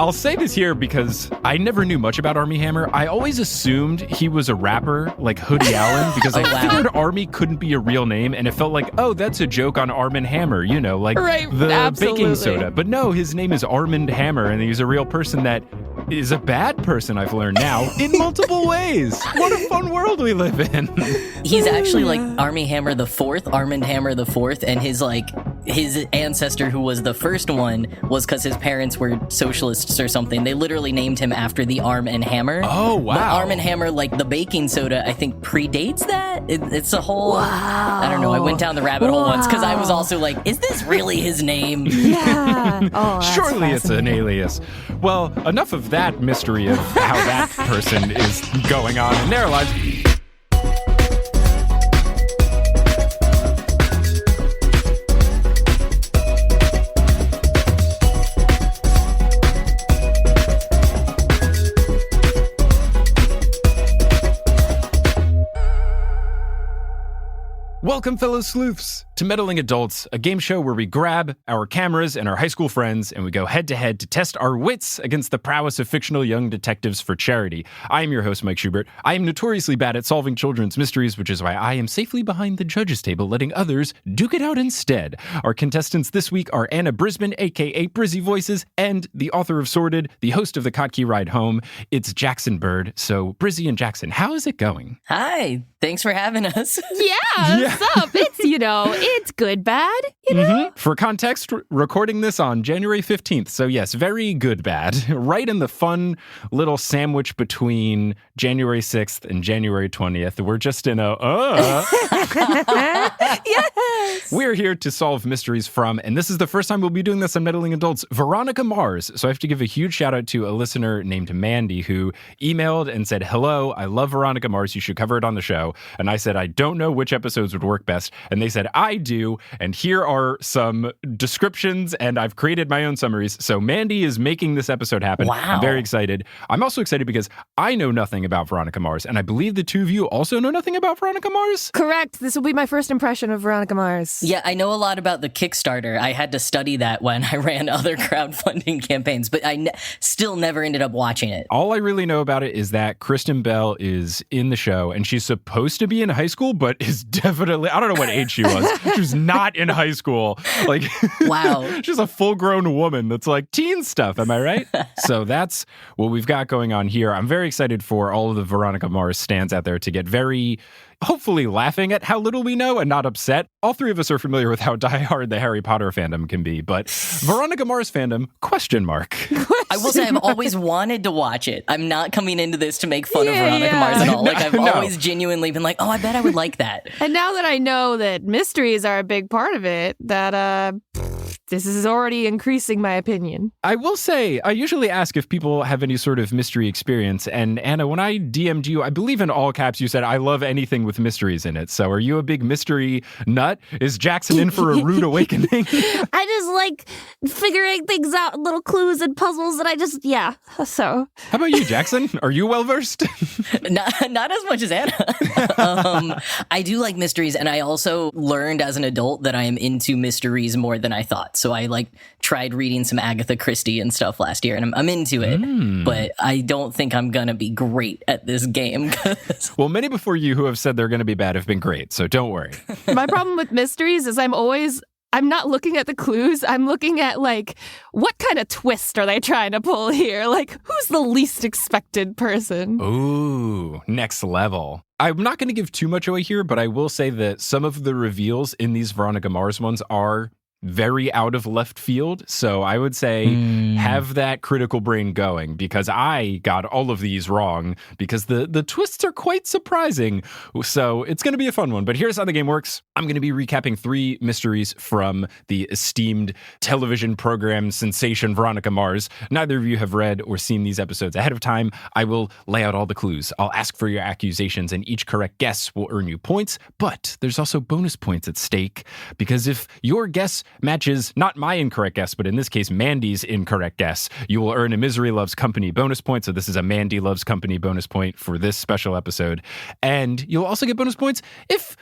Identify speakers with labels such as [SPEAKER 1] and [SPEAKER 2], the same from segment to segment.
[SPEAKER 1] I'll say this here because I never knew much about Armie Hammer. I always assumed he was a rapper like Hoodie Allen because I figured Armie couldn't be a real name, and it felt like, oh, that's a joke on Arm & Hammer, you know, like the baking soda. But no, his name is Armand Hammer, and he's a real person that is a bad person, I've learned now, in multiple ways. What a fun world we live in.
[SPEAKER 2] He's actually like Armie Hammer the Fourth, Armand Hammer the Fourth, and his ancestor who was the first one was because his parents were socialists or something. They literally named him after the Arm & Hammer.
[SPEAKER 1] Oh, wow.
[SPEAKER 2] But Arm & Hammer, like the baking soda, I think predates that. It's a whole, I don't know, I went down the rabbit hole once because I was also like, is this really his name?
[SPEAKER 3] Yeah. Oh,
[SPEAKER 1] surely it's an alias. Well, enough of that mystery of how that person is going on in their lives. Welcome, fellow sleuths, to Meddling Adults, a game show where we grab our cameras and our high school friends and we go head-to-head to test our wits against the prowess of fictional young detectives for charity. I am your host, Mike Schubert. I am notoriously bad at solving children's mysteries, which is why I am safely behind the judges' table, letting others duke it out instead. Our contestants this week are Anna Brisbin, a.k.a. Brizzy Voices, and the author of Sorted, the host of the Kottke Ride Home. It's Jackson Bird. So, Brizzy and Jackson, how is it going?
[SPEAKER 2] Hi, thanks for having us.
[SPEAKER 3] Yeah. What's up? It's good, bad, you know?
[SPEAKER 1] Mm-hmm. For context, recording this on January 15th. So yes, very good, bad. Right in the fun little sandwich between January 6th and January 20th. We're just in a,
[SPEAKER 3] Yes!
[SPEAKER 1] We're here to solve mysteries from, and this is the first time we'll be doing this on Meddling Adults, Veronica Mars. So I have to give a huge shout out to a listener named Mandy who emailed and said, hello, I love Veronica Mars. You should cover it on the show. And I said, I don't know which episodes would work best. And they said, I do. And here are some descriptions, and I've created my own summaries. So Mandy is making this episode happen.
[SPEAKER 2] Wow.
[SPEAKER 1] I'm very excited. I'm also excited because I know nothing about Veronica Mars, and I believe the two of you also know nothing about Veronica Mars?
[SPEAKER 3] Correct. This will be my first impression of Veronica Mars.
[SPEAKER 2] Yeah, I know a lot about the Kickstarter. I had to study that when I ran other crowdfunding campaigns, but I still never ended up watching it.
[SPEAKER 1] All I really know about it is that Kristen Bell is in the show, and she's supposed to be in high school, but is definitely, I don't know what age she was. She was not in high school. Like,
[SPEAKER 2] wow.
[SPEAKER 1] She's a full-grown woman that's like teen stuff. Am I right? So that's what we've got going on here. I'm very excited for all of the Veronica Mars stands out there to get very, hopefully laughing at how little we know and not upset. All three of us are familiar with how diehard the Harry Potter fandom can be, but Veronica Mars fandom, question mark.
[SPEAKER 2] I will say I've always wanted to watch it. I'm not coming into this to make fun of Veronica Mars at all. Like, I've always genuinely been like, oh, I bet I would like that.
[SPEAKER 3] And now that I know that mysteries are a big part of it, that this is already increasing my opinion.
[SPEAKER 1] I will say, I usually ask if people have any sort of mystery experience. And Anna, when I DM'd you, I believe in all caps, you said, I love anything with mysteries in it. So are you a big mystery nut? Is Jackson in for a rude awakening?
[SPEAKER 3] I just like figuring things out, little clues and puzzles, and so.
[SPEAKER 1] How about you, Jackson? Are you well-versed?
[SPEAKER 2] Not as much as Anna. I do like mysteries, and I also learned as an adult that I am into mysteries more than I thought. So I tried reading some Agatha Christie and stuff last year, and I'm into it, but I don't think I'm going to be great at this game.
[SPEAKER 1] Well, many before you who have said they're going to be bad have been great, so don't worry.
[SPEAKER 3] My problem with mysteries is I'm not looking at the clues. I'm looking at, what kind of twist are they trying to pull here? Who's the least expected person?
[SPEAKER 1] Ooh, next level. I'm not going to give too much away here, but I will say that some of the reveals in these Veronica Mars ones are very out of left field. So I would say have that critical brain going, because I got all of these wrong because the twists are quite surprising. So it's going to be a fun one. But here's how the game works. I'm going to be recapping 3 mysteries from the esteemed television program sensation Veronica Mars. Neither of you have read or seen these episodes ahead of time. I will lay out all the clues. I'll ask for your accusations, and each correct guess will earn you points. But there's also bonus points at stake, because if your guess matches not my incorrect guess, but in this case, Mandy's incorrect guess, you will earn a Misery Loves Company bonus point. So this is a Mandy Loves Company bonus point for this special episode. And you'll also get bonus points if,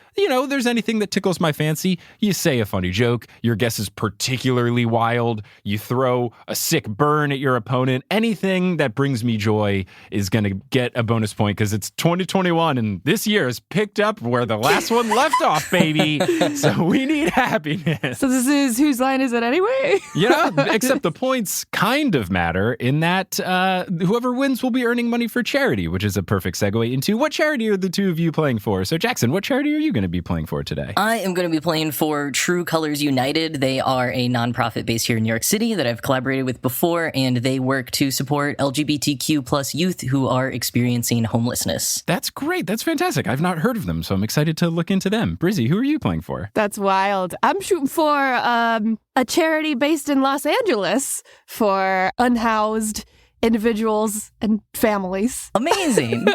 [SPEAKER 1] there's anything that tickles my fancy. You say a funny joke, your guess is particularly wild, you throw a sick burn at your opponent. Anything that brings me joy is going to get a bonus point because it's 2021 and this year has picked up where the last one left off, baby. So we need happiness.
[SPEAKER 3] So this is whose line is it anyway?
[SPEAKER 1] Except the points kind of matter in that whoever wins will be earning money for charity, which is a perfect segue into what charity are the two of you playing for? So Jackson, what charity are you going to be playing for today?
[SPEAKER 2] I am going to be playing for True Colors United. They are a nonprofit based here in New York City that I've collaborated with before, and they work to support LGBTQ plus youth who are experiencing homelessness.
[SPEAKER 1] That's great. That's fantastic. I've not heard of them, so I'm excited to look into them. Brizzy, who are you playing for?
[SPEAKER 3] That's wild. I'm shooting for a charity based in Los Angeles for unhoused individuals and families.
[SPEAKER 2] Amazing.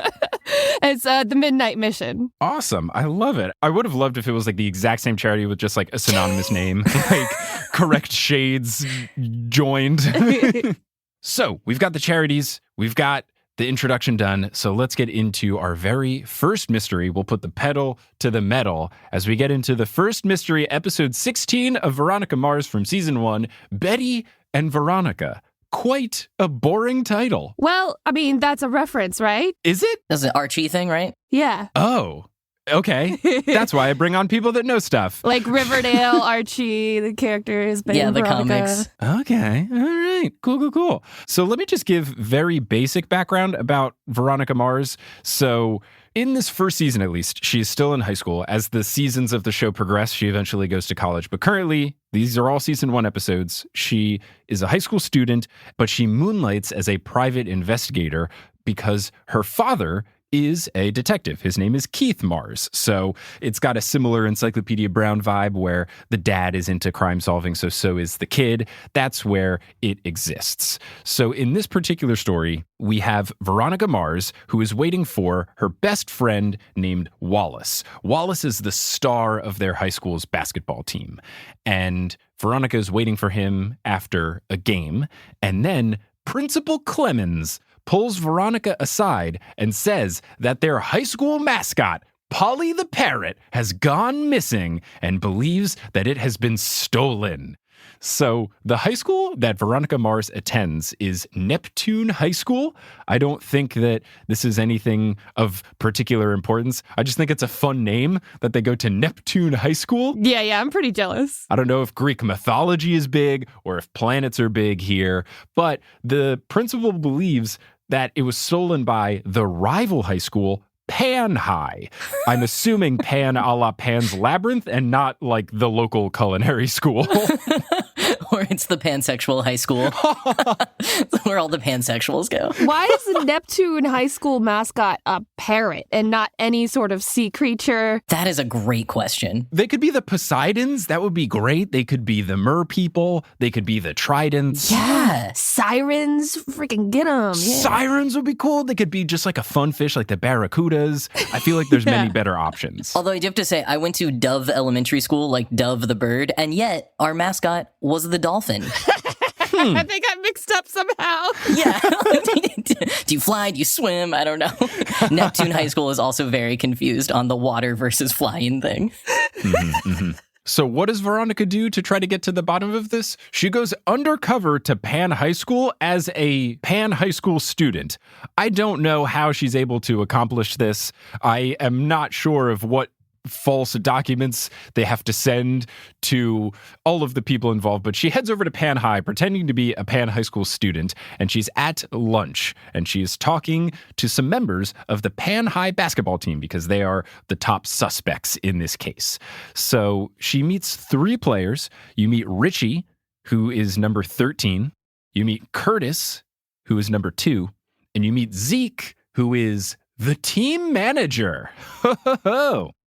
[SPEAKER 3] It's the Midnight Mission.
[SPEAKER 1] Awesome. I love it. I would have loved if it was like the exact same charity with just like a synonymous name, like correct shades joined. So we've got the charities. We've got the introduction done. So let's get into our very first mystery. We'll put the pedal to the metal as we get into the first mystery, episode 16 of Veronica Mars from season 1, Betty and Veronica. Quite a boring title.
[SPEAKER 3] Well, I mean, that's a reference, right?
[SPEAKER 1] Is it?
[SPEAKER 2] That's an Archie thing, right?
[SPEAKER 3] Yeah.
[SPEAKER 1] Oh, okay. That's why I bring on people that know stuff.
[SPEAKER 3] Like Riverdale, Archie, the characters. Betty and
[SPEAKER 2] the
[SPEAKER 3] Veronica.
[SPEAKER 2] comics.
[SPEAKER 1] Okay. All right. Cool. So let me just give very basic background about Veronica Mars. So in this first season, at least, she is still in high school. As the seasons of the show progress, she eventually goes to college. But currently, these are all season 1 episodes. She is a high school student, but she moonlights as a private investigator because her father is a detective. His name is Keith Mars. So it's got a similar Encyclopedia Brown vibe where the dad is into crime solving, so is the kid. That's where it exists. So in this particular story, we have Veronica Mars, who is waiting for her best friend named Wallace. Wallace is the star of their high school's basketball team. And Veronica is waiting for him after a game. And then Principal Clemens pulls Veronica aside and says that their high school mascot, Polly the Parrot, has gone missing and believes that it has been stolen. So the high school that Veronica Mars attends is Neptune High School. I don't think that this is anything of particular importance. I just think it's a fun name that they go to Neptune High School.
[SPEAKER 3] Yeah, I'm pretty jealous.
[SPEAKER 1] I don't know if Greek mythology is big or if planets are big here, but the principal believes that it was stolen by the rival high school, Pan High. I'm assuming Pan a la Pan's Labyrinth and not like the local culinary school.
[SPEAKER 2] Or it's the Pansexual high school. Where all the pansexuals go.
[SPEAKER 3] Why is the Neptune High School mascot a parrot and not any sort of sea creature?
[SPEAKER 2] That is a great question.
[SPEAKER 1] They could be the Poseidons. That would be great. They could be the Mer people. They could be the Tridents.
[SPEAKER 3] Yeah. Sirens. Freaking get them. Yeah.
[SPEAKER 1] Sirens would be cool. They could be just like a fun fish like the Barracudas. I feel like there's many better options.
[SPEAKER 2] Although I do have to say, I went to Dove Elementary School, like Dove the bird, and yet our mascot was the dolphin.
[SPEAKER 3] I think I mixed up somehow.
[SPEAKER 2] Yeah. Do you fly? Do you swim? I don't know. Neptune High School is also very confused on the water versus flying thing.
[SPEAKER 1] So what does Veronica do to try to get to the bottom of this? She goes undercover to Pan High School as a Pan High School student. I don't know how she's able to accomplish this. I am not sure of what false documents they have to send to all of the people involved, but she heads over to Pan High pretending to be a Pan High School student, and she's at lunch, and she is talking to some members of the Pan High basketball team because they are the top suspects in this case. So she meets 3 players. You meet Richie, who is number 13. You meet Curtis, who is number 2. And you meet Zeke, who is the team manager.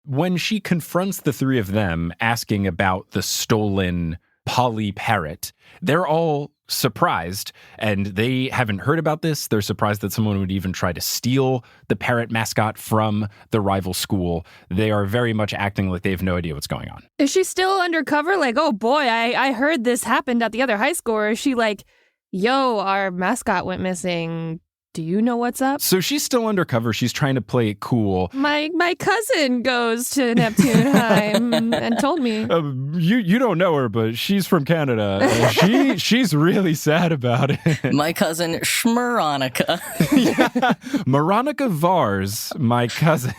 [SPEAKER 1] When she confronts the 3 of them asking about the stolen Polly Parrot. They're all surprised, and they haven't heard about this. They're surprised that someone would even try to steal the parrot mascot from the rival school. They are very much acting like they have no idea what's going on.
[SPEAKER 3] Is she still undercover? Like, oh boy, I heard this happened at the other high school. Or is she like, yo, our mascot went missing. Do you know what's up?
[SPEAKER 1] So she's still undercover. She's trying to play it cool.
[SPEAKER 3] My cousin goes to Neptune High and told me.
[SPEAKER 1] You don't know her, but she's from Canada. She's really sad about it.
[SPEAKER 2] My cousin Schmeronica.
[SPEAKER 1] Yeah. Veronica Vars, my cousin.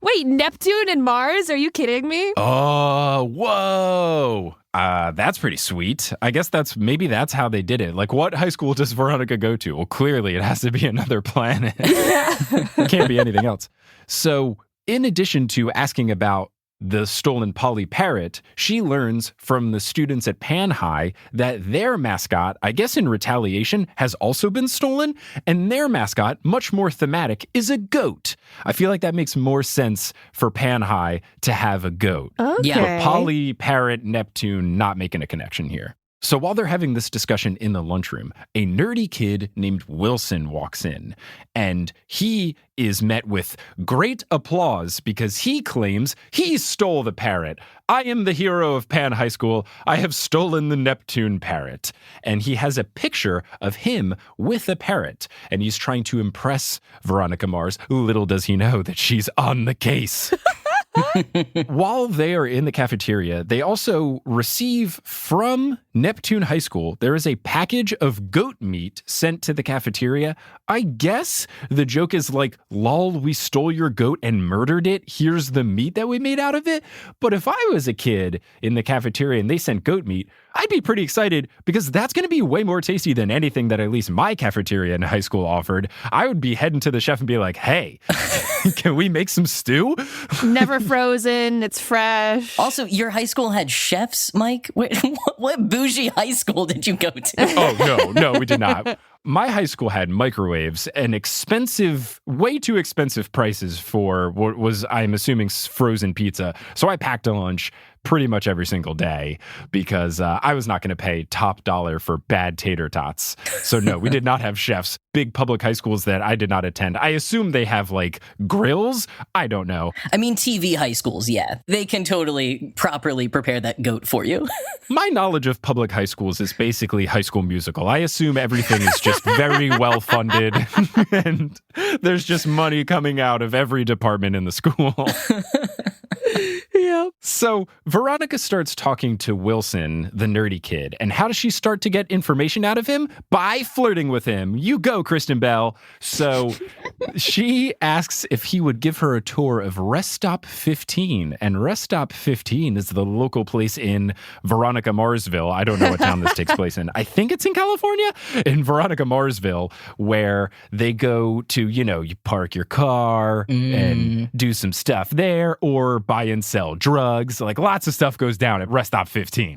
[SPEAKER 3] Wait, Neptune and Mars? Are you kidding me?
[SPEAKER 1] Oh, whoa. That's pretty sweet. I guess maybe that's how they did it. Like, what high school does Veronica go to? Well, clearly it has to be another planet. It can't be anything else. So, in addition to asking about the stolen Polly Parrot, she learns from the students at Pan High that their mascot, I guess in retaliation, has also been stolen, and their mascot, much more thematic, is a goat. I feel like that makes more sense for Pan High to have a goat.
[SPEAKER 3] Okay.
[SPEAKER 2] Yeah.
[SPEAKER 1] But Polly, Parrot, Neptune, not making a connection here. So while they're having this discussion in the lunchroom, a nerdy kid named Wilson walks in, and he is met with great applause because he claims he stole the parrot. I am the hero of Pan High School. I have stolen the Neptune parrot. And he has a picture of him with a parrot, and he's trying to impress Veronica Mars. Little does he know that she's on the case. While they are in the cafeteria, they also receive from Neptune High School, there is a package of goat meat sent to the cafeteria. I guess the joke is like, lol, we stole your goat and murdered it. Here's the meat that we made out of it. But if I was a kid in the cafeteria and they sent goat meat, I'd be pretty excited because that's going to be way more tasty than anything that at least my cafeteria in high school offered. I would be heading to the chef and be like, hey, can we make some stew?
[SPEAKER 3] Never frozen. It's fresh.
[SPEAKER 2] Also, your high school had chefs, Mike? What bougie high school did you go to?
[SPEAKER 1] Oh, no, we did not. My high school had microwaves and way too expensive prices for what was, I'm assuming, frozen pizza. So I packed a lunch pretty much every single day because I was not going to pay top dollar for bad tater tots. So no, we did not have chefs. Big public high schools that I did not attend. I assume they have like grills. I don't know.
[SPEAKER 2] I mean, TV high schools, yeah. They can totally properly prepare that goat for you.
[SPEAKER 1] My knowledge of public high schools is basically High School Musical. I assume everything is just very well funded and there's just money coming out of every department in the school.
[SPEAKER 3] Yep.
[SPEAKER 1] So Veronica starts talking to Wilson, the nerdy kid. And how does she start to get information out of him? By flirting with him. You go, Kristen Bell. So she asks if he would give her a tour of Rest Stop 15. And Rest Stop 15 is the local place in Veronica Marsville. I don't know what town this takes place in. I think it's in California, in Veronica Marsville, where they go to, you park your car and do some stuff there or buy and sell drugs. Like lots of stuff goes down at Rest Stop 15.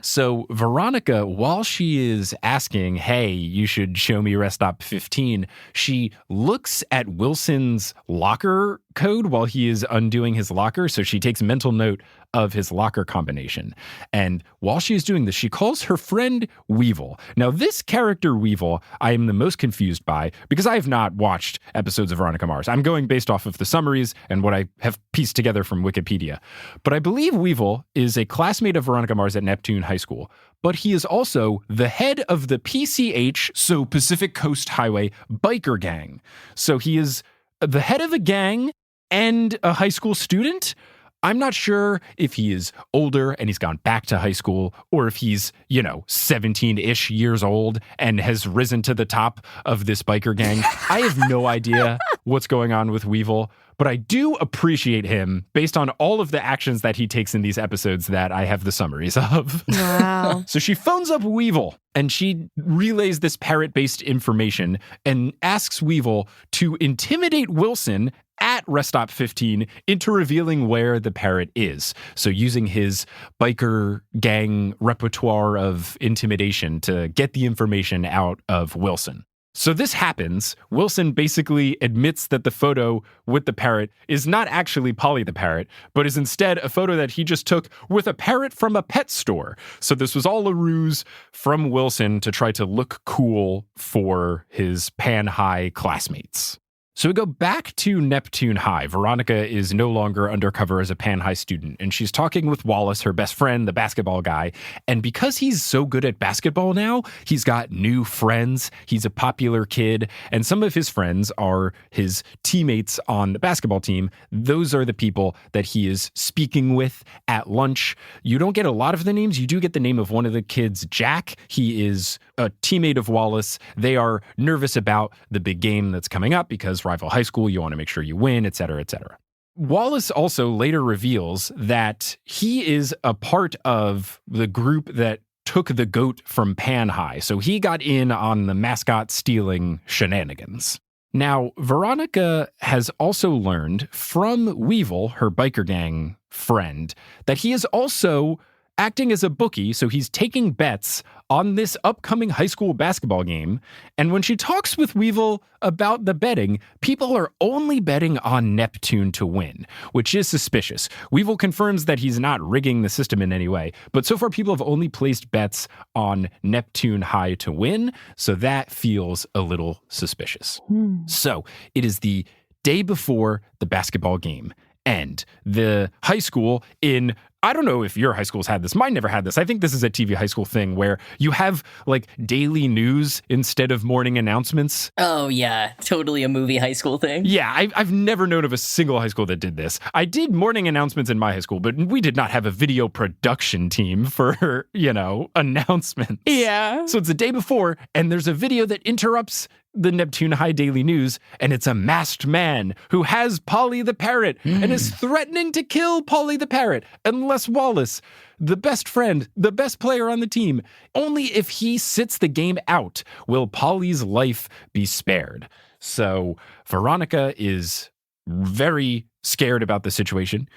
[SPEAKER 1] So Veronica, while she is asking, hey, you should show me Rest Stop 15, she looks at Wilson's locker code while he is undoing his locker. So she takes mental note of his locker combination. And while she's doing this, she calls her friend Weevil. Now, this character Weevil, I am the most confused by because I have not watched episodes of Veronica Mars. I'm going based off of the summaries and what I have pieced together from Wikipedia. But I believe Weevil is a classmate of Veronica Mars at Neptune High School. But he is also the head of the PCH, so Pacific Coast Highway biker gang. So he is the head of a gang and a high school student. I'm not sure if he is older and he's gone back to high school or if he's, 17-ish years old and has risen to the top of this biker gang. I have no idea what's going on with Weevil, but I do appreciate him based on all of the actions that he takes in these episodes that I have the summaries of.
[SPEAKER 3] Wow.
[SPEAKER 1] So she phones up Weevil and she relays this parrot-based information and asks Weevil to intimidate Wilson at Rest Stop 15 into revealing where the parrot is. So using his biker gang repertoire of intimidation to get the information out of Wilson. So this happens. Wilson basically admits that the photo with the parrot is not actually Polly the parrot, but is instead a photo that he just took with a parrot from a pet store. So this was all a ruse from Wilson to try to look cool for his Pan High classmates. So we go back to Neptune High. Veronica is no longer undercover as a Pan High student, and she's talking with Wallace, her best friend, the basketball guy. And because he's so good at basketball now, he's got new friends. He's a popular kid, and some of his friends are his teammates on the basketball team. Those are the people that he is speaking with at lunch. You don't get a lot of the names. You do get the name of one of the kids, Jack. He is a teammate of Wallace. They are nervous about the big game that's coming up because rival high school, you want to make sure you win, et cetera, et cetera. Wallace also later reveals that he is a part of the group that took the goat from Pan High. So he got in on the mascot stealing shenanigans. Now, Veronica has also learned from Weevil, her biker gang friend, that he is also acting as a bookie, so he's taking bets on this upcoming high school basketball game. And when she talks with Weevil about the betting, people are only betting on Neptune to win, which is suspicious. Weevil confirms that he's not rigging the system in any way, but so far people have only placed bets on Neptune High to win, so that feels a little suspicious. So it is the day before the basketball game, and the high school in, I don't know if your high schools had this. Mine never had this. I think this is a TV high school thing where you have like daily news instead of morning announcements.
[SPEAKER 2] Oh, yeah. Totally a movie high school thing.
[SPEAKER 1] Yeah, I've never known of a single high school that did this. I did morning announcements in my high school, but we did not have a video production team for, announcements.
[SPEAKER 3] Yeah.
[SPEAKER 1] So it's the day before, and there's a video that interrupts the Neptune High Daily News, and it's a masked man who has Polly the parrot and is threatening to kill Polly the parrot unless Wallace, the best friend, the best player on the team, only if he sits the game out will Polly's life be spared. So Veronica is very scared about the situation,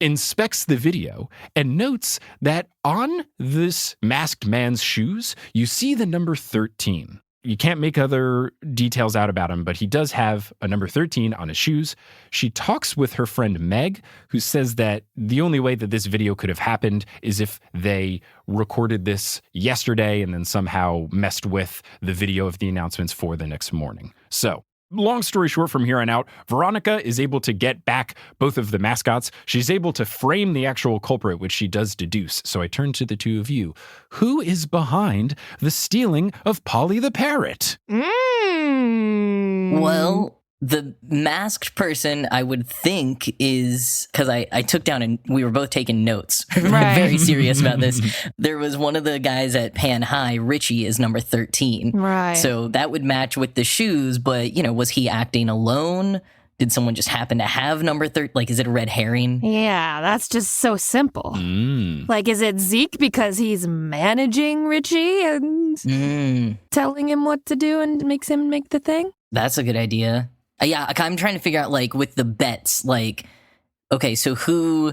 [SPEAKER 1] inspects the video, and notes that on this masked man's shoes, you see the number 13. You can't make other details out about him, but he does have a number 13 on his shoes. She talks with her friend Meg, who says that the only way that this video could have happened is if they recorded this yesterday and then somehow messed with the video of the announcements for the next morning. So, long story short, from here on out, Veronica is able to get back both of the mascots. She's able to frame the actual culprit, which she does deduce. So I turn to the two of you. Who is behind the stealing of Polly the parrot?
[SPEAKER 2] Well, the masked person, I would think, is, because I took down and we were both taking notes.
[SPEAKER 3] Right.
[SPEAKER 2] Very serious about this. There was one of the guys at Pan High, Richie, is number 13.
[SPEAKER 3] Right.
[SPEAKER 2] So that would match with the shoes, but, was he acting alone? Did someone just happen to have number 13? Like, is it a red herring?
[SPEAKER 3] Yeah, that's just so simple. Like, is it Zeke because he's managing Richie and telling him what to do and makes him make the thing?
[SPEAKER 2] That's a good idea. Yeah, I'm trying to figure out, like, with the bets, like, okay, so who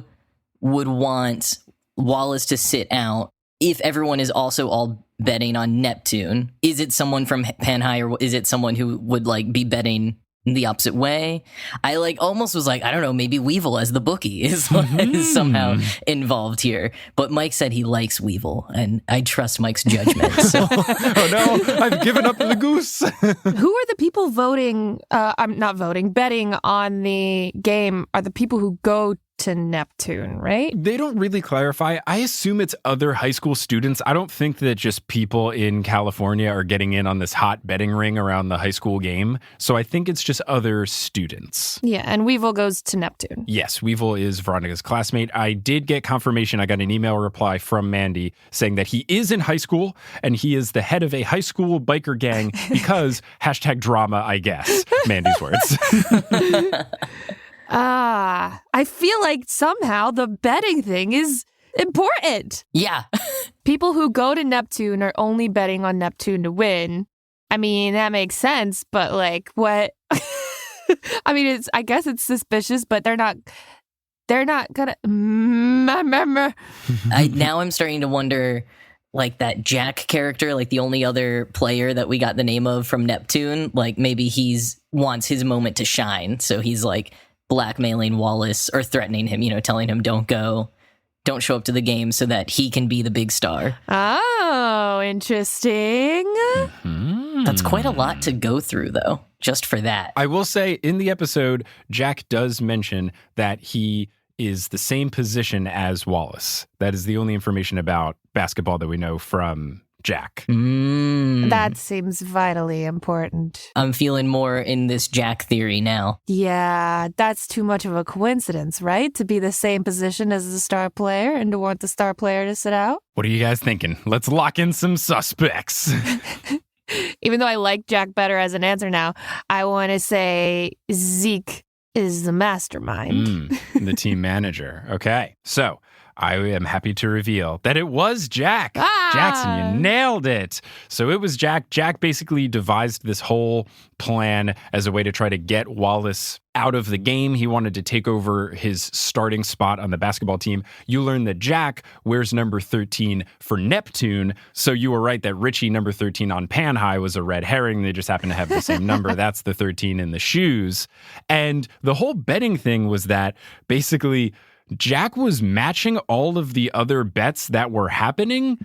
[SPEAKER 2] would want Wallace to sit out if everyone is also all betting on Neptune? Is it someone from Pan High, or is it someone who would, like, be betting the opposite way? I almost was like, I don't know, maybe Weevil as the bookie is somehow involved here. But Mike said he likes Weevil, and I trust Mike's judgment. So.
[SPEAKER 1] Oh no, I've given up the goose.
[SPEAKER 3] Who are the people voting? I'm not voting, betting on the game are the people who go to Neptune, right?
[SPEAKER 1] They don't really clarify. I assume it's other high school students. I don't think that just people in California are getting in on this hot betting ring around the high school game. So I think it's just other students.
[SPEAKER 3] Yeah, and Weevil goes to Neptune.
[SPEAKER 1] Yes, Weevil is Veronica's classmate. I did get confirmation. I got an email reply from Mandy saying that he is in high school and he is the head of a high school biker gang because #drama, I guess. Mandy's words.
[SPEAKER 3] I feel like somehow the betting thing is important.
[SPEAKER 2] Yeah.
[SPEAKER 3] People who go to Neptune are only betting on Neptune to win. I mean, that makes sense, but like what? I mean, I guess it's suspicious, but they're not gonna.
[SPEAKER 2] Now I'm starting to wonder, like that Jack character, like the only other player that we got the name of from Neptune, like maybe he's wants his moment to shine. So he's like blackmailing Wallace or threatening him, telling him don't show up to the game so that he can be the big star.
[SPEAKER 3] Oh, interesting.
[SPEAKER 1] Mm-hmm.
[SPEAKER 2] That's quite a lot to go through, though, just for that.
[SPEAKER 1] I will say in the episode, Jack does mention that he is the same position as Wallace. That is the only information about basketball that we know from Jack.
[SPEAKER 3] That seems vitally important.
[SPEAKER 2] I'm feeling more in this Jack theory now.
[SPEAKER 3] Yeah, that's too much of a coincidence, right? To be the same position as the star player and to want the star player to sit out?
[SPEAKER 1] What are you guys thinking? Let's lock in some suspects.
[SPEAKER 3] Even though I like Jack better as an answer now, I want to say Zeke is the mastermind.
[SPEAKER 1] The team manager. Okay. So I am happy to reveal that it was Jack. Jackson, you nailed it. So it was Jack. Jack basically devised this whole plan as a way to try to get Wallace out of the game. He wanted to take over his starting spot on the basketball team. You learn that Jack wears number 13 for Neptune. So you were right that Richie, number 13 on Pan High, was a red herring. They just happen to have the same number. That's the 13 in the shoes. And the whole betting thing was that basically Jack was matching all of the other bets that were happening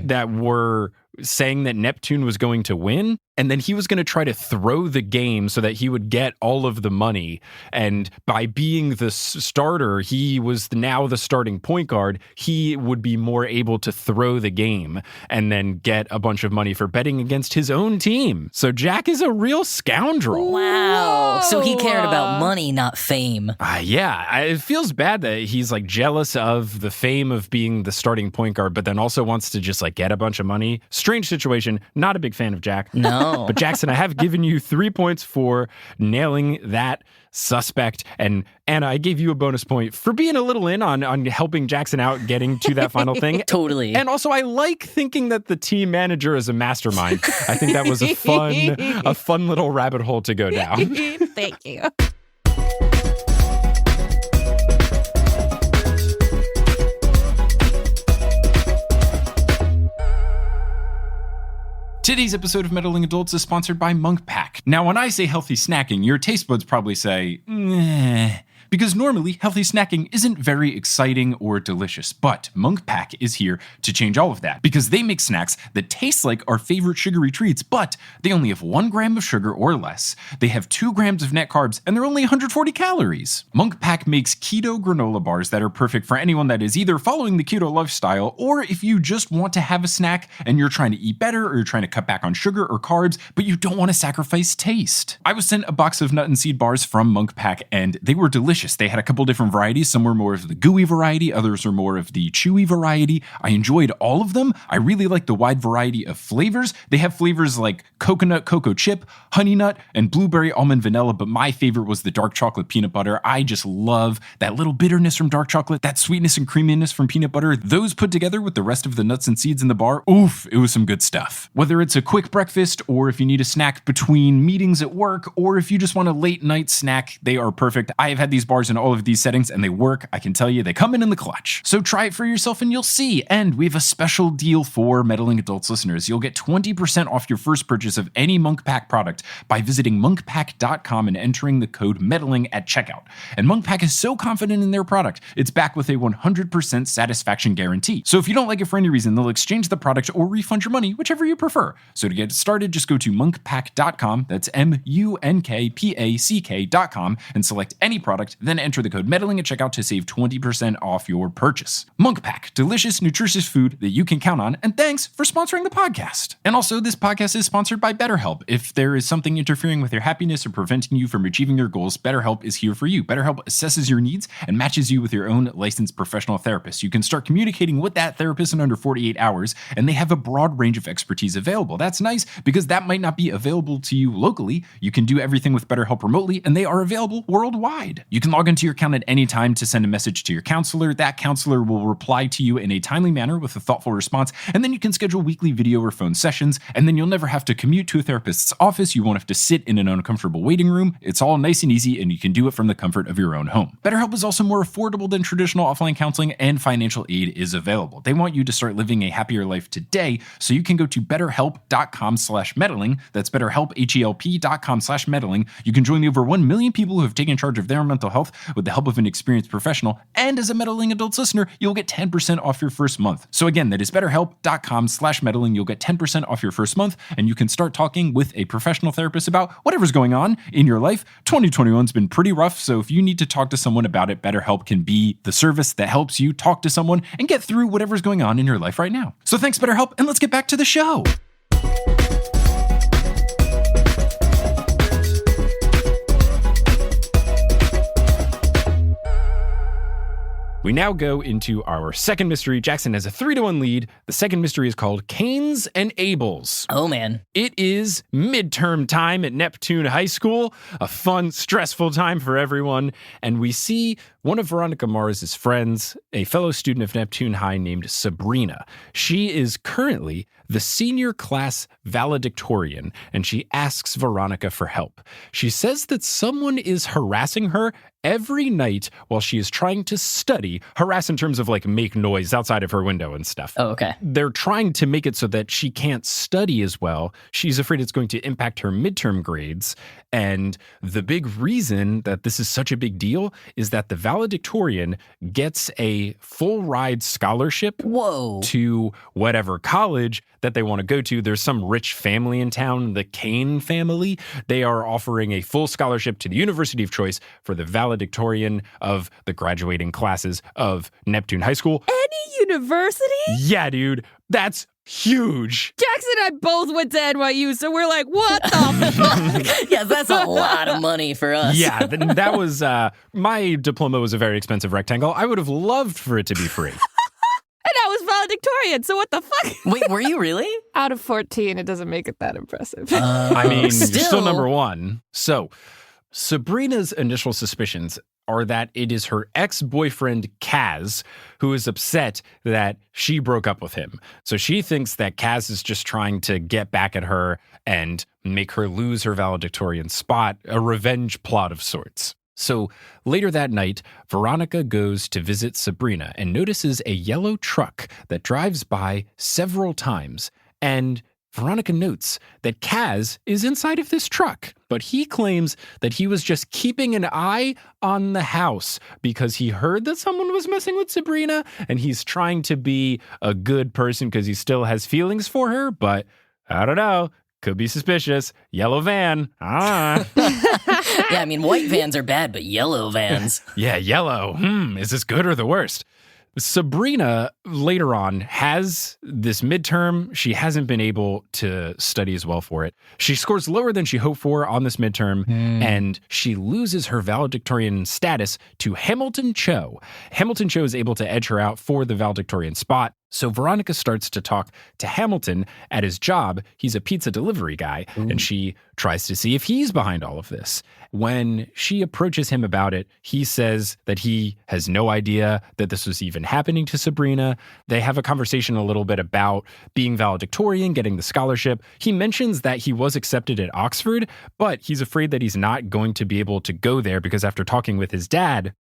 [SPEAKER 1] that were saying that Neptune was going to win. And then he was going to try to throw the game so that he would get all of the money. And by being the starter, he was now the starting point guard. He would be more able to throw the game and then get a bunch of money for betting against his own team. So Jack is a real scoundrel.
[SPEAKER 2] Wow. Whoa. So he cared about money, not fame.
[SPEAKER 1] Yeah. It feels bad that he's like jealous of the fame of being the starting point guard, but then also wants to just like get a bunch of money. Strange situation. Not a big fan of Jack.
[SPEAKER 2] No.
[SPEAKER 1] But Jackson, I have given you 3 points for nailing that suspect. And Anna, I gave you a bonus point for being a little in on helping Jackson out getting to that final thing.
[SPEAKER 2] Totally.
[SPEAKER 1] And also, I like thinking that the team manager is a mastermind. I think that was a fun little rabbit hole to go down.
[SPEAKER 3] Thank you.
[SPEAKER 1] Today's episode of Meddling Adults is sponsored by Monk Pack. Now, when I say healthy snacking, your taste buds probably say, meh. Because normally, healthy snacking isn't very exciting or delicious, but Monk Pack is here to change all of that, because they make snacks that taste like our favorite sugary treats, but they only have 1 gram of sugar or less. They have 2 grams of net carbs, and they're only 140 calories. Monk Pack makes keto granola bars that are perfect for anyone that is either following the keto lifestyle, or if you just want to have a snack and you're trying to eat better, or you're trying to cut back on sugar or carbs, but you don't want to sacrifice taste. I was sent a box of nut and seed bars from Monk Pack, and they were delicious. They had a couple different varieties. Some were more of the gooey variety, others are more of the chewy variety. I enjoyed all of them. I really like the wide variety of flavors. They have flavors like coconut cocoa chip, honey nut, and blueberry almond vanilla, but my favorite was the dark chocolate peanut butter. I just love that little bitterness from dark chocolate, that sweetness and creaminess from peanut butter. Those put together with the rest of the nuts and seeds in the bar, oof, it was some good stuff. Whether it's a quick breakfast, or if you need a snack between meetings at work, or if you just want a late night snack, they are perfect. I have had these bars in all of these settings and they work. I can tell you, they come in the clutch. So try it for yourself and you'll see. And we have a special deal for Meddling Adults listeners. You'll get 20% off your first purchase of any Monk Pack product by visiting monkpack.com and entering the code MEDDLING at checkout. And Monk Pack is so confident in their product, it's backed with a 100% satisfaction guarantee. So if you don't like it for any reason, they'll exchange the product or refund your money, whichever you prefer. So to get started, just go to monkpack.com, that's monkpack.com, and select any product, then enter the code MEDDLING at checkout to save 20% off your purchase. Monk Pack, delicious, nutritious food that you can count on, and thanks for sponsoring the podcast. And also, this podcast is sponsored by BetterHelp. If there is something interfering with your happiness or preventing you from achieving your goals, BetterHelp is here for you. BetterHelp assesses your needs and matches you with your own licensed professional therapist. You can start communicating with that therapist in under 48 hours, and they have a broad range of expertise available. That's nice because that might not be available to you locally. You can do everything with BetterHelp remotely, and they are available worldwide. You can
[SPEAKER 4] can log into your account at any time to send a message to your counselor. That counselor will reply to you in a timely manner with a thoughtful response, and then you can schedule weekly video or phone sessions, and then you'll never have to commute to a therapist's office. You won't have to sit in an uncomfortable waiting room. It's all nice and easy, and you can do it from the comfort of your own home. BetterHelp is also more affordable than traditional offline counseling, and financial aid is available. They want you to start living a happier life today, so you can go to betterhelp.com/meddling. That's betterhelp, HELP.com/meddling. You can join the over 1 million people who have taken charge of their mental health with the help of an experienced professional. And as a Meddling Adults listener, you'll get 10% off your first month. So again, that is betterhelp.com/meddling. You'll get 10% off your first month, and you can start talking with a professional therapist about whatever's going on in your life. 2021's been pretty rough, so if you need to talk to someone about it, BetterHelp can be the service that helps you talk to someone and get through whatever's going on in your life right now. So thanks, BetterHelp, and let's get back to the show.
[SPEAKER 1] We now go into our second mystery. Jackson has a 3-1 lead. The second mystery is called Cain's and Abel's.
[SPEAKER 2] Oh, man.
[SPEAKER 1] It is midterm time at Neptune High School, a fun, stressful time for everyone. And we see one of Veronica Mars's friends, a fellow student of Neptune High named Sabrina. She is currently the senior class valedictorian, and she asks Veronica for help. She says that someone is harassing her every night while she is trying to study, harass in terms of like make noise outside of her window and stuff.
[SPEAKER 2] Oh, okay.
[SPEAKER 1] They're trying to make it so that she can't study as well. She's afraid it's going to impact her midterm grades. And the big reason that this is such a big deal is that the valedictorian gets a full ride scholarship
[SPEAKER 2] Whoa.
[SPEAKER 1] to whatever college that they want to go to. There's some rich family in town, the Cain family. They are offering a full scholarship to the university of choice for the valedictorian of the graduating classes of Neptune High School.
[SPEAKER 3] Any university?
[SPEAKER 1] Yeah, dude, that's huge.
[SPEAKER 3] Jackson and I both went to NYU, so we're like, what the fuck?
[SPEAKER 2] Yes, that's a lot of money for us.
[SPEAKER 1] Yeah, that was, my diploma was a very expensive rectangle. I would have loved for it to be free.
[SPEAKER 3] And I was valedictorian, so what the fuck?
[SPEAKER 2] Wait, were you really?
[SPEAKER 3] Out of 14, it doesn't make it that impressive.
[SPEAKER 1] I mean, you're still
[SPEAKER 2] Still.
[SPEAKER 1] number one. So Sabrina's initial suspicions are that it is her ex-boyfriend, Kaz, who is upset that she broke up with him. So she thinks that Kaz is just trying to get back at her and make her lose her valedictorian spot, a revenge plot of sorts. So later that night, Veronica goes to visit Sabrina and notices a yellow truck that drives by several times. And Veronica notes that Kaz is inside of this truck, but he claims that he was just keeping an eye on the house because he heard that someone was messing with Sabrina, and he's trying to be a good person because he still has feelings for her, but I don't know. Could be suspicious. Yellow van.
[SPEAKER 2] Yeah, I mean, white vans are bad, but yellow vans.
[SPEAKER 1] Yeah, yellow. Is this good or the worst? Sabrina later on has this midterm. She hasn't been able to study as well for it. She scores lower than she hoped for on this midterm, and she loses her valedictorian status to Hamilton Cho. Hamilton Cho is able to edge her out for the valedictorian spot. So Veronica starts to talk to Hamilton at his job. He's a pizza delivery guy, and she tries to see if he's behind all of this. When she approaches him about it, he says that he has no idea that this was even happening to Sabrina. They have a conversation a little bit about being valedictorian, getting the scholarship. He mentions that he was accepted at Oxford, but he's afraid that he's not going to be able to go there because after talking with his dad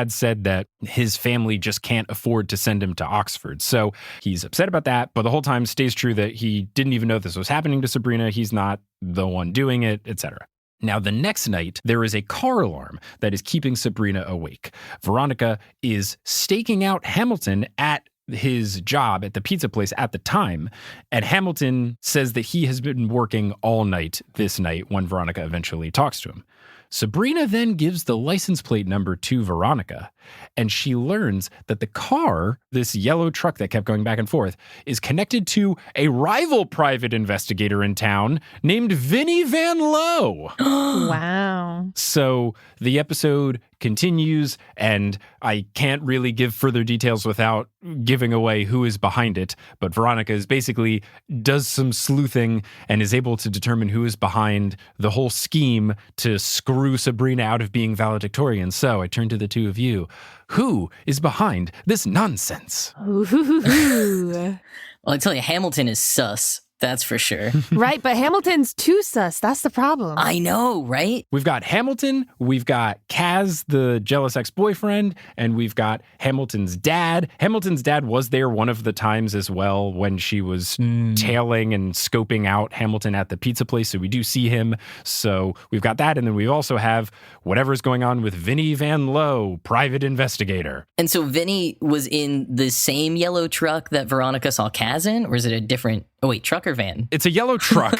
[SPEAKER 1] said that his family just can't afford to send him to Oxford. So he's upset about that, but the whole time stays true that he didn't even know this was happening to Sabrina. He's not the one doing it, etc. Now, the next night, there is a car alarm that is keeping Sabrina awake. Veronica is staking out Hamilton at his job at the pizza place at the time, and Hamilton says that he has been working all night this night when Veronica eventually talks to him. Sabrina then gives the license plate number to Veronica, and she learns that the car, this yellow truck that kept going back and forth, is connected to a rival private investigator in town named Vinnie Van Lowe.
[SPEAKER 3] Wow.
[SPEAKER 1] So the episode continues, and I can't really give further details without giving away who is behind it. But Veronica is basically does some sleuthing and is able to determine who is behind the whole scheme to screw Sabrina out of being valedictorian. So I turn to the two of you. Who is behind this nonsense?
[SPEAKER 3] Ooh.
[SPEAKER 2] Well, I tell you, Hamilton is sus. That's for sure.
[SPEAKER 3] Right, but Hamilton's too sus. That's the problem.
[SPEAKER 2] I know, right?
[SPEAKER 1] We've got Hamilton, we've got Kaz, the jealous ex-boyfriend, and we've got Hamilton's dad. Hamilton's dad was there one of the times as well when she was tailing and scoping out Hamilton at the pizza place, so we do see him. So we've got that, and then we also have whatever's going on with Vinnie Van Lowe, private investigator.
[SPEAKER 2] And so Vinny was in the same yellow truck that Veronica saw Kaz in, or is it a different... Oh, wait, truck or van?
[SPEAKER 1] It's a yellow truck.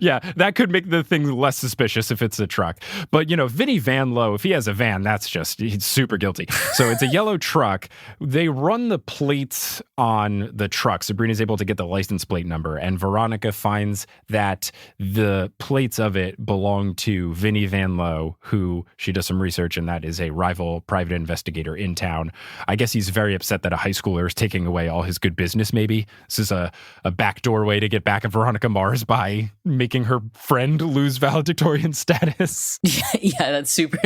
[SPEAKER 1] Yeah, that could make the thing less suspicious if it's a truck. But, you know, Vinnie Van Lowe, if he has a van, that's just, he's super guilty. So it's a yellow truck. They run the plates on the truck. Sabrina's able to get the license plate number, and Veronica finds that the plates of it belong to Vinnie Van Lowe, who she does some research, and that is a rival private investigator in town. I guess he's very upset that a high schooler is taking away all his good business, maybe. This is a backdoor way to get back at Veronica Mars by making her friend lose valedictorian status.
[SPEAKER 2] Yeah, that's super,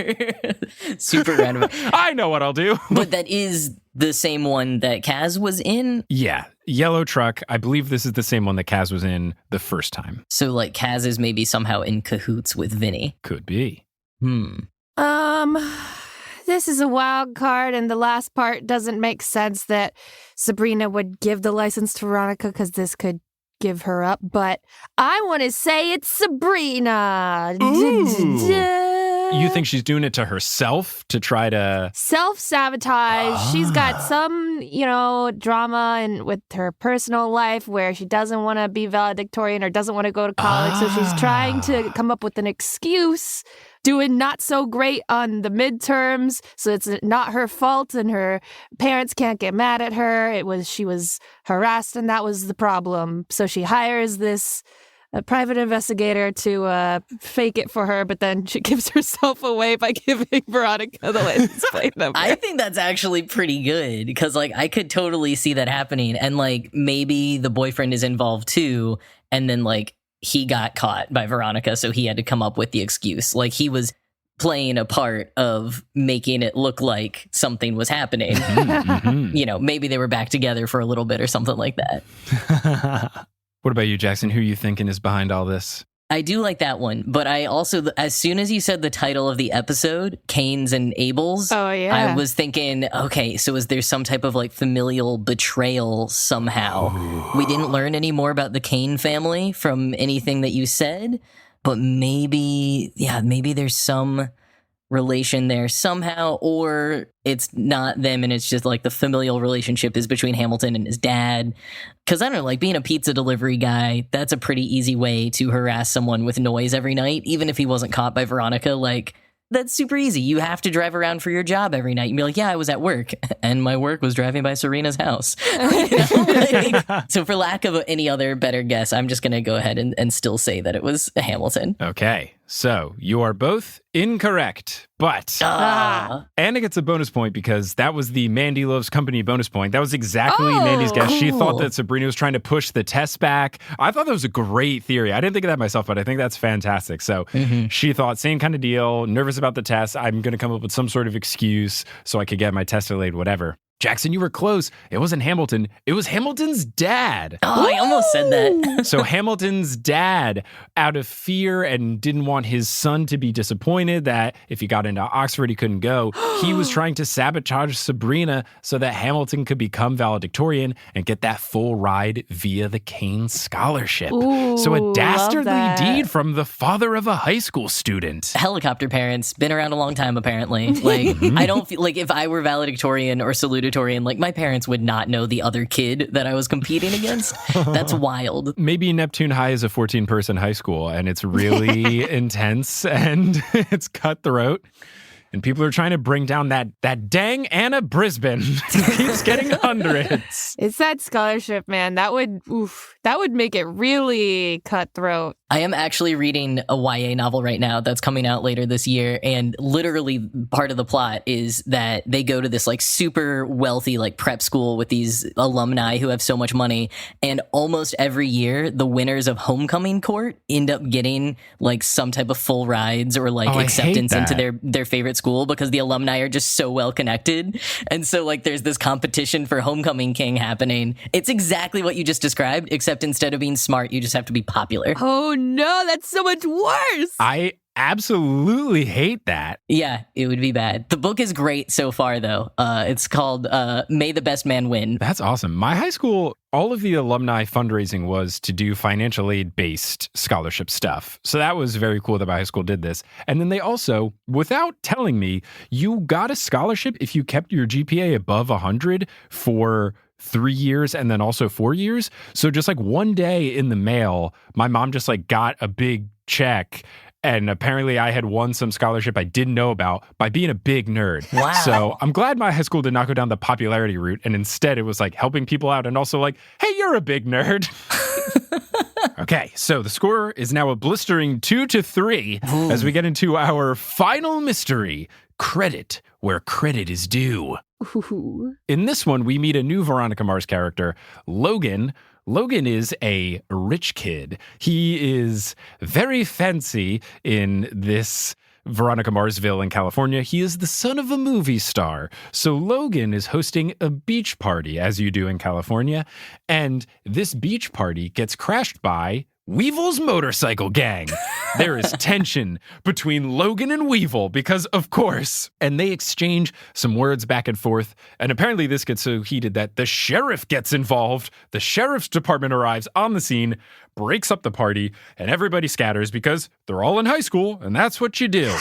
[SPEAKER 2] super random.
[SPEAKER 1] I know what I'll do.
[SPEAKER 2] But that is the same one that Kaz was in?
[SPEAKER 1] Yeah, yellow truck. I believe this is the same one that Kaz was in the first time.
[SPEAKER 2] So, like, Kaz is maybe somehow in cahoots with Vinny.
[SPEAKER 1] Could be.
[SPEAKER 3] This is a wild card, and the last part doesn't make sense that Sabrina would give the license to Veronica because this could give her up, but I want to say it's Sabrina.
[SPEAKER 1] You think she's doing it to herself to try to...
[SPEAKER 3] Self-sabotage. She's got some, drama and with her personal life where she doesn't want to be valedictorian or doesn't want to go to college, so she's trying to come up with an excuse, doing not so great on the midterms, so it's not her fault and her parents can't get mad at her. She was harassed and that was the problem. So she hires this private investigator to fake it for her, but then she gives herself away by giving Veronica the license plate number.
[SPEAKER 2] I think that's actually pretty good because, I could totally see that happening. And, maybe the boyfriend is involved too. And then, he got caught by Veronica, so he had to come up with the excuse. He was playing a part of making it look like something was happening. Maybe they were back together for a little bit or something like that.
[SPEAKER 1] What about you, Jackson? Who are you thinking is behind all this?
[SPEAKER 2] I do like that one, but I also, as soon as you said the title of the episode, Cain's and Abel's,
[SPEAKER 3] oh, yeah.
[SPEAKER 2] I was thinking, okay, so is there some type of familial betrayal somehow?
[SPEAKER 1] Oh.
[SPEAKER 2] We didn't learn any more about the Cain family from anything that you said, but maybe there's some relation there somehow, or it's not them and it's just the familial relationship is between Hamilton and his dad. Because I don't know, being a pizza delivery guy, that's a pretty easy way to harass someone with noise every night, even if he wasn't caught by Veronica. That's super easy. You have to drive around for your job every night and be like, yeah, I was at work and my work was driving by Serena's house. So for lack of any other better guess, I'm just going to go ahead and still say that it was Hamilton.
[SPEAKER 1] Okay, so you are both incorrect, but Anna gets a bonus point because that was the Mandy Loves Company bonus point. That was exactly Mandy's guess. She thought that Sabrina was trying to push the test back. I thought that was a great theory. I didn't think of that myself, but I think that's fantastic. So she thought, same kind of deal, nervous about the test. I'm going to come up with some sort of excuse so I could get my test delayed, whatever. Jackson, you were close. It wasn't Hamilton. It was Hamilton's dad.
[SPEAKER 2] Oh, I almost said that.
[SPEAKER 1] So Hamilton's dad, out of fear and didn't want his son to be disappointed that if he got into Oxford, he couldn't go, he was trying to sabotage Sabrina so that Hamilton could become valedictorian and get that full ride via the Cain scholarship.
[SPEAKER 3] Ooh,
[SPEAKER 1] so a dastardly
[SPEAKER 3] love that.
[SPEAKER 1] deed from the father of a high school student.
[SPEAKER 2] Helicopter parents, been around a long time, apparently. I don't feel if I were valedictorian or salutatorian, my parents would not know the other kid that I was competing against. That's wild.
[SPEAKER 1] Maybe Neptune High is a 14-person high school and it's really intense and it's cutthroat. and people are trying to bring down that dang Anna Brisbin. Keeps getting hundreds.
[SPEAKER 3] It's that scholarship, man. That would make it really cutthroat.
[SPEAKER 2] I am actually reading a YA novel right now that's coming out later this year, and literally part of the plot is that they go to this like super wealthy like prep school with these alumni who have so much money, and almost every year the winners of homecoming court end up getting like some type of full rides or like acceptance into their favorite school because the alumni are just so well connected. And so like there's this competition for homecoming king happening. It's exactly what you just described, except instead of being smart, you just have to be popular.
[SPEAKER 3] Oh no, that's so much worse.
[SPEAKER 1] I absolutely hate that.
[SPEAKER 2] Yeah, it would be bad. The book is great so far, though. It's called May the Best Man Win.
[SPEAKER 1] That's awesome. My high school, all of the alumni fundraising was to do financial aid-based scholarship stuff. So that was very cool that my high school did this. And then they also, without telling me, you got a scholarship if you kept your GPA above 100 for 3 years and then also 4 years. So just like one day in the mail, my mom just like got a big check. And apparently I had won some scholarship I didn't know about by being a big nerd.
[SPEAKER 2] Wow.
[SPEAKER 1] So I'm glad my high school did not go down the popularity route. And instead it was like helping people out and also like, hey, you're a big nerd. Okay, so the score is now a blistering 2-3 as we get into our final mystery, credit where credit is due.
[SPEAKER 3] Ooh.
[SPEAKER 1] In this one, we meet a new Veronica Mars character, Logan. Logan is a rich kid. He is very fancy in this Veronica Marsville in California. He is the son of a movie star. So Logan is hosting a beach party, as you do in California. And this beach party gets crashed by Weevil's motorcycle gang. There is tension between Logan and Weevil because, of course, and they exchange some words back and forth. And apparently this gets so heated that the sheriff gets involved. The sheriff's department arrives on the scene, breaks up the party, and everybody scatters because they're all in high school, and that's what you do.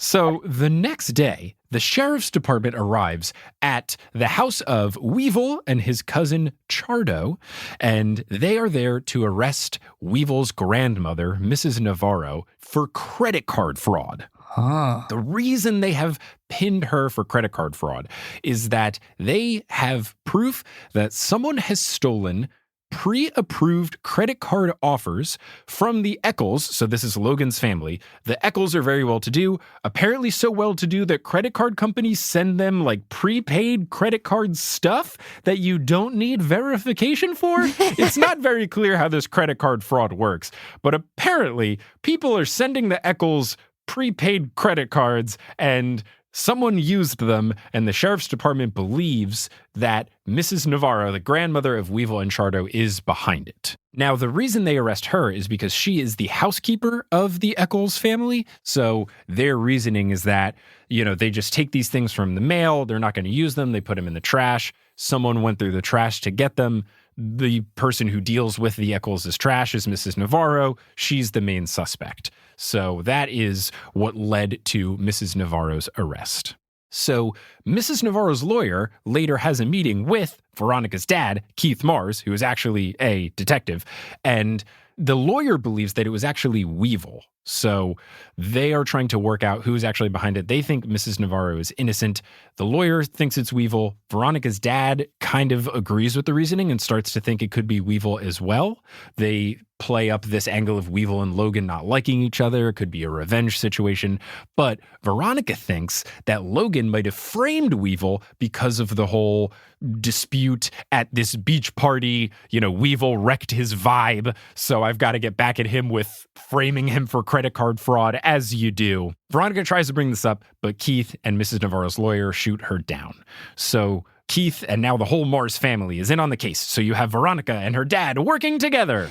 [SPEAKER 1] So the next day, the sheriff's department arrives at the house of Weevil and his cousin Chardo, and they are there to arrest Weevil's grandmother, Mrs. Navarro, for credit card fraud. The reason they have pinned her for credit card fraud is that they have proof that someone has stolen pre-approved credit card offers from the Eccles. So this is Logan's family. The Eccles are very well-to-do, apparently so well-to-do that credit card companies send them like prepaid credit card stuff that you don't need verification for. It's not very clear how this credit card fraud works, but apparently people are sending the Eccles prepaid credit cards and someone used them, and the sheriff's department believes that Mrs. Navarro, the grandmother of Weevil and Chardo, is behind it. Now, the reason they arrest her is because she is the housekeeper of the Eccles family. So their reasoning is that, you know, they just take these things from the mail. They're not going to use them. They put them in the trash. Someone went through the trash to get them. The person who deals with the Eccles' trash is Mrs. Navarro. She's the main suspect. So that is what led to Mrs. Navarro's arrest. So Mrs. Navarro's lawyer later has a meeting with Veronica's dad, Keith Mars, who is actually a detective, and the lawyer believes that it was actually Weevil. So they are trying to work out who's actually behind it. They think Mrs. Navarro is innocent. The lawyer thinks it's Weevil. Veronica's dad kind of agrees with the reasoning and starts to think it could be Weevil as well. They play up this angle of Weevil and Logan not liking each other. It could be a revenge situation. But Veronica thinks that Logan might have framed Weevil because of the whole dispute at this beach party. You know, Weevil wrecked his vibe, so I've got to get back at him with framing him for credit card fraud, as you do. Veronica tries to bring this up, but Keith and Mrs. Navarro's lawyer shoot her down. So Keith and now the whole Mars family is in on the case. So you have Veronica and her dad working together.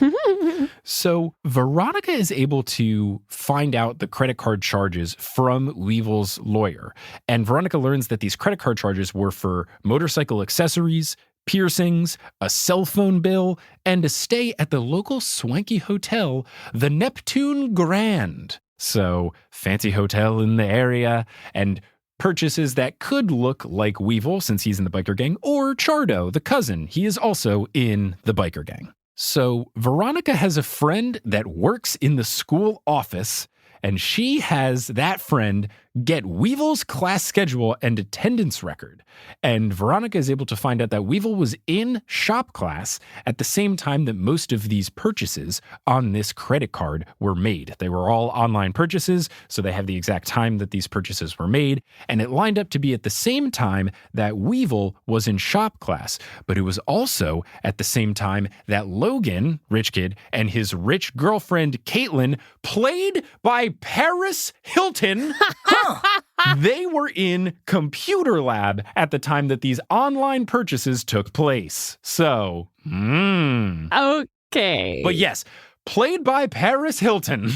[SPEAKER 1] So Veronica is able to find out the credit card charges from Weevil's lawyer. And Veronica learns that these credit card charges were for motorcycle accessories, piercings, a cell phone bill, and a stay at the local swanky hotel, the Neptune Grand. So fancy hotel in the area, and purchases that could look like Weevil since he's in the biker gang, or Chardo, the cousin. He is also in the biker gang. So Veronica has a friend that works in the school office, and she has that friend get Weevil's class schedule and attendance record. And Veronica is able to find out that Weevil was in shop class at the same time that most of these purchases on this credit card were made. They were all online purchases, so they have the exact time that these purchases were made. And it lined up to be at the same time that Weevil was in shop class. But it was also at the same time that Logan, rich kid, and his rich girlfriend, Caitlin, played by Paris Hilton. They were in computer lab at the time that these online purchases took place. So,
[SPEAKER 3] Okay.
[SPEAKER 1] But yes, played by Paris Hilton.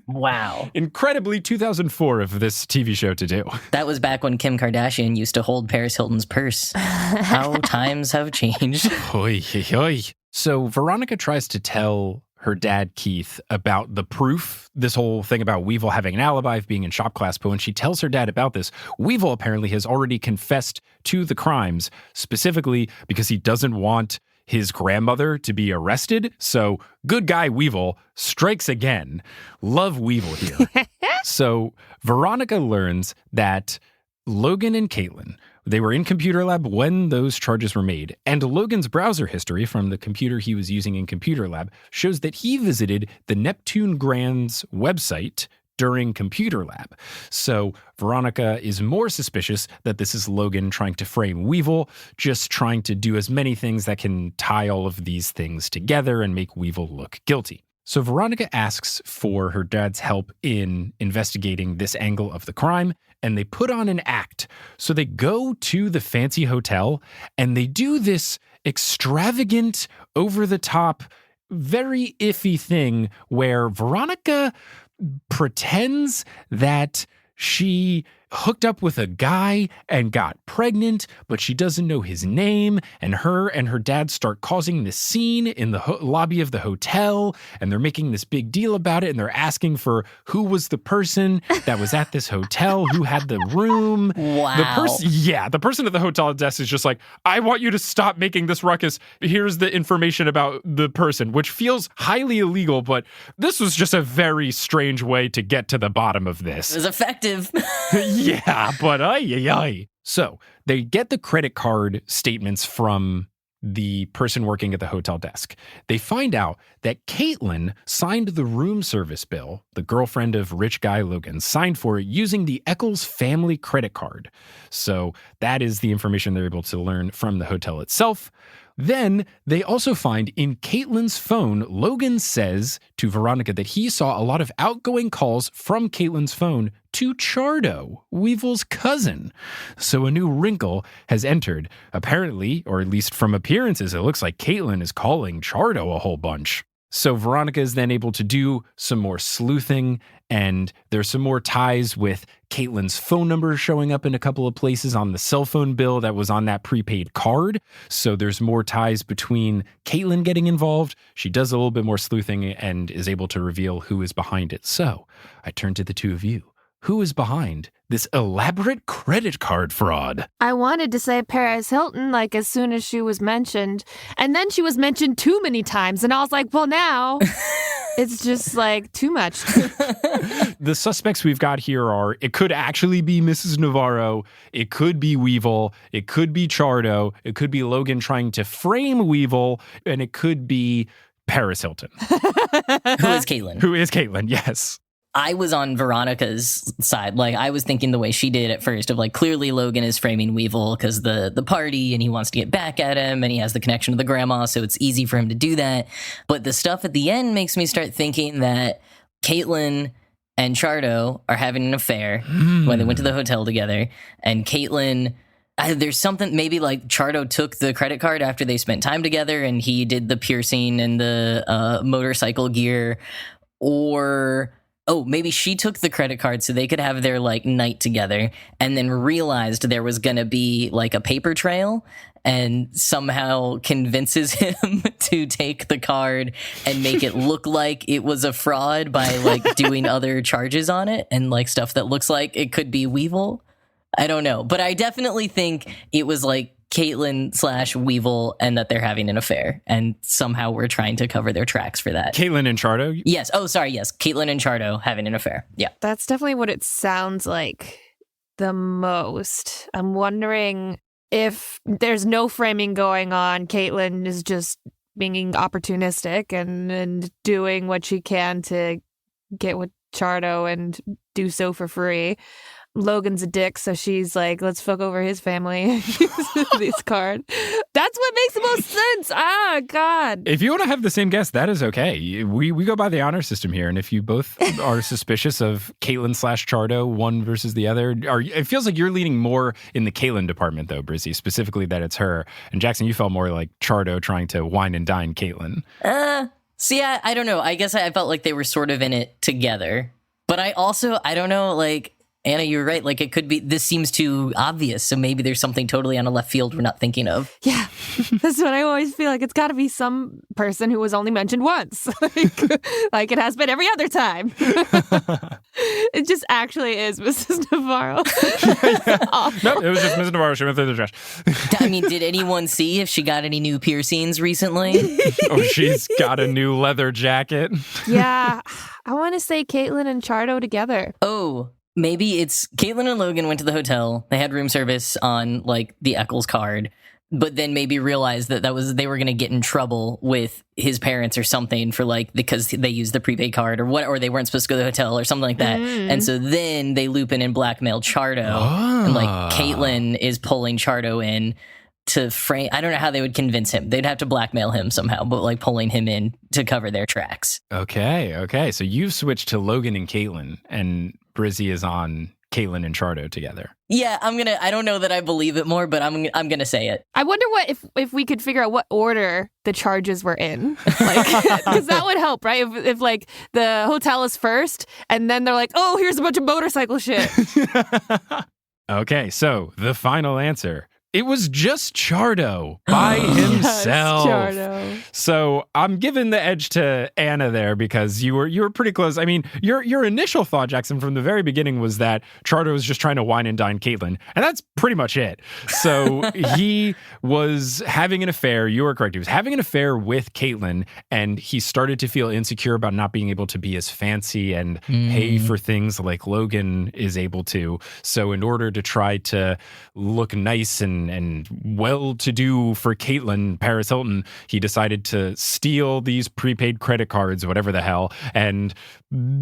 [SPEAKER 2] Wow.
[SPEAKER 1] Incredibly 2004 of this TV show to do.
[SPEAKER 2] That was back when Kim Kardashian used to hold Paris Hilton's purse. How times have changed.
[SPEAKER 1] Oy, oy, oy. So Veronica tries to tell her dad, Keith, about the proof, this whole thing about Weevil having an alibi of being in shop class. But when she tells her dad about this, Weevil apparently has already confessed to the crimes, specifically because he doesn't want his grandmother to be arrested. So good guy Weevil strikes again. Love Weevil here. So Veronica learns that Logan and Caitlin, they were in computer lab when those charges were made. And Logan's browser history from the computer he was using in computer lab shows that he visited the Neptune Grand's website during computer lab. So Veronica is more suspicious that this is Logan trying to frame Weevil, just trying to do as many things that can tie all of these things together and make Weevil look guilty. So Veronica asks for her dad's help in investigating this angle of the crime, and they put on an act. So they go to the fancy hotel, and they do this extravagant, over-the-top, very iffy thing where Veronica pretends that she hooked up with a guy and got pregnant, but she doesn't know his name, and her dad start causing this scene in the lobby of the hotel, and they're making this big deal about it, and they're asking for who was the person that was at this hotel, who had the room.
[SPEAKER 2] Wow.
[SPEAKER 1] The person at the hotel desk is just like, I want you to stop making this ruckus. Here's the information about the person, which feels highly illegal, but this was just a very strange way to get to the bottom of this.
[SPEAKER 2] It was effective.
[SPEAKER 1] Yeah, but ay. So they get the credit card statements from the person working at the hotel desk. They find out that Caitlin signed the room service bill, the girlfriend of rich guy Logan, signed for it using the Eccles family credit card. So that is the information they're able to learn from the hotel itself. Then they also find in Caitlin's phone, Logan says to Veronica that he saw a lot of outgoing calls from Caitlin's phone to Chardo, Weevil's cousin. So a new wrinkle has entered. Apparently, or at least from appearances, it looks like Caitlin is calling Chardo a whole bunch. So Veronica is then able to do some more sleuthing, and there's some more ties with Caitlin's phone number showing up in a couple of places on the cell phone bill that was on that prepaid card. So there's more ties between Caitlin getting involved. She does a little bit more sleuthing and is able to reveal who is behind it. So I turn to the two of you. Who is behind this elaborate credit card fraud?
[SPEAKER 3] I wanted to say Paris Hilton, like, as soon as she was mentioned. And then she was mentioned too many times. And I was like, well, now it's just, like, too much.
[SPEAKER 1] The suspects we've got here are, it could actually be Mrs. Navarro. It could be Weevil. It could be Chardo. It could be Logan trying to frame Weevil. And it could be Paris Hilton.
[SPEAKER 2] Who is Caitlin?
[SPEAKER 1] Who is Caitlin, yes.
[SPEAKER 2] I was on Veronica's side. Like, I was thinking the way she did at first of, like, clearly Logan is framing Weevil because the party, and he wants to get back at him, and he has the connection to the grandma, so it's easy for him to do that. But the stuff at the end makes me start thinking that Caitlin and Chardo are having an affair when they went to the hotel together, and Caitlin... there's something, maybe like Chardo took the credit card after they spent time together, and he did the piercing and the motorcycle gear, or... oh, maybe she took the credit card so they could have their, like, night together, and then realized there was going to be, like, a paper trail, and somehow convinces him to take the card and make it look like it was a fraud by, like, doing other charges on it and, like, stuff that looks like it could be Weevil. I don't know. But I definitely think it was, like, Caitlin / Weevil and that they're having an affair. And somehow we're trying to cover their tracks for that.
[SPEAKER 1] Caitlin and Chardo?
[SPEAKER 2] Yes. Oh, sorry. Yes. Caitlin and Chardo having an affair. Yeah.
[SPEAKER 3] That's definitely what it sounds like the most. I'm wondering if there's no framing going on. Caitlin is just being opportunistic and doing what she can to get with Chardo and do so for free. Logan's a dick, so she's like, let's fuck over his family. This card. That's what makes the most sense. Ah, God.
[SPEAKER 1] If you want to have the same guess, that is okay. We go by the honor system here, and if you both are suspicious of Caitlin / Chardo, one versus the other, it feels like you're leaning more in the Caitlin department, though, Brizzy, specifically that it's her. And Jackson, you felt more like Chardo trying to wine and dine Caitlin.
[SPEAKER 2] See, I don't know. I guess I felt like they were sort of in it together. But I don't know, like, Anna, you're right. Like, it could be, this seems too obvious. So maybe there's something totally on a left field we're not thinking of.
[SPEAKER 3] Yeah, that's what I always feel like. It's got to be some person who was only mentioned once. like it has been every other time. It just actually is Mrs. Navarro.
[SPEAKER 1] Nope, it was just Mrs. Navarro. She went through the trash.
[SPEAKER 2] I mean, did anyone see if she got any new piercings recently?
[SPEAKER 1] Oh, she's got a new leather jacket.
[SPEAKER 3] Yeah, I want to say Caitlin and Chardo together.
[SPEAKER 2] Oh, maybe it's Caitlin and Logan went to the hotel. They had room service on like the Eccles card, but then maybe realized that they were going to get in trouble with his parents or something for like, because they used the prepaid card or they weren't supposed to go to the hotel or something like that. And so then they loop in and blackmail Chardo and like Caitlin is pulling Chardo in to frame. I don't know how they would convince him. They'd have to blackmail him somehow, but like pulling him in to cover their tracks.
[SPEAKER 1] Okay. So you've switched to Logan and Caitlin, and Brizzy is on Caitlin and Chardo together.
[SPEAKER 2] Yeah, I don't know that I believe it more, but I'm gonna say it.
[SPEAKER 3] I wonder if we could figure out what order the charges were in, like, because that would help, right? If like the hotel is first, and then they're like, oh, here's a bunch of motorcycle shit.
[SPEAKER 1] Okay, so the final answer. It was just Chardo by himself.
[SPEAKER 3] Yes, Chardo.
[SPEAKER 1] So I'm giving the edge to Anna there because you were pretty close. I mean, your initial thought, Jackson, from the very beginning was that Chardo was just trying to wine and dine Caitlin, and that's pretty much it. So he was having an affair. You were correct. He was having an affair with Caitlin, and he started to feel insecure about not being able to be as fancy and pay for things like Logan is able to. So in order to try to look nice and well-to-do for Caitlin, Paris Hilton, he decided to steal these prepaid credit cards, whatever the hell, and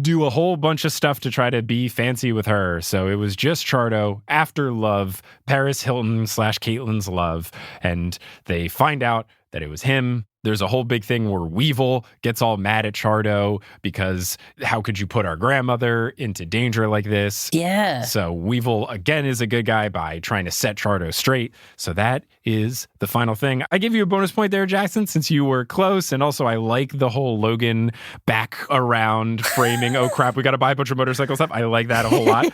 [SPEAKER 1] do a whole bunch of stuff to try to be fancy with her. So it was just Chardo after love, Paris Hilton / Caitlin's love, and they find out that it was him. There's a whole big thing where Weevil gets all mad at Chardo because how could you put our grandmother into danger like this?
[SPEAKER 2] Yeah.
[SPEAKER 1] So Weevil, again, is a good guy by trying to set Chardo straight. So that is the final thing. I give you a bonus point there, Jackson, since you were close. And also, I like the whole Logan back around framing. Oh, crap, we got to buy a bunch of motorcycle stuff. I like that a whole lot.